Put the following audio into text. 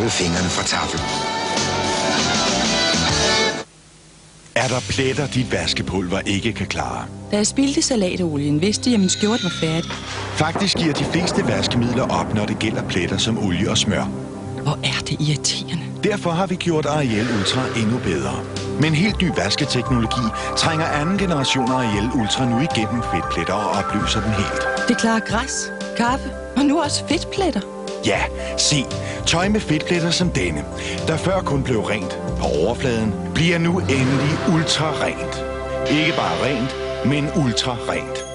holde fingrene fra taffel. Er der pletter, dit vaskepulver ikke kan klare? Da jeg spildte salasolien, vidste jeg, at min skjorte var færdig. Faktisk giver de fleste vaskemidler op, når det gælder pletter som olie og smør. Hvor er det irriterende. Derfor har vi gjort Ariel Ultra endnu bedre. Med en helt ny vasketeknologi trænger anden generation Ariel Ultra nu igennem fedtpletter og opløser den helt. Det klarer græs, kaffe og nu også fedtpletter. Ja, se. Tøj med fedtpletter som denne, der før kun blev rent på overfladen, bliver nu endelig ultra rent. Ikke bare rent, men ultra rent.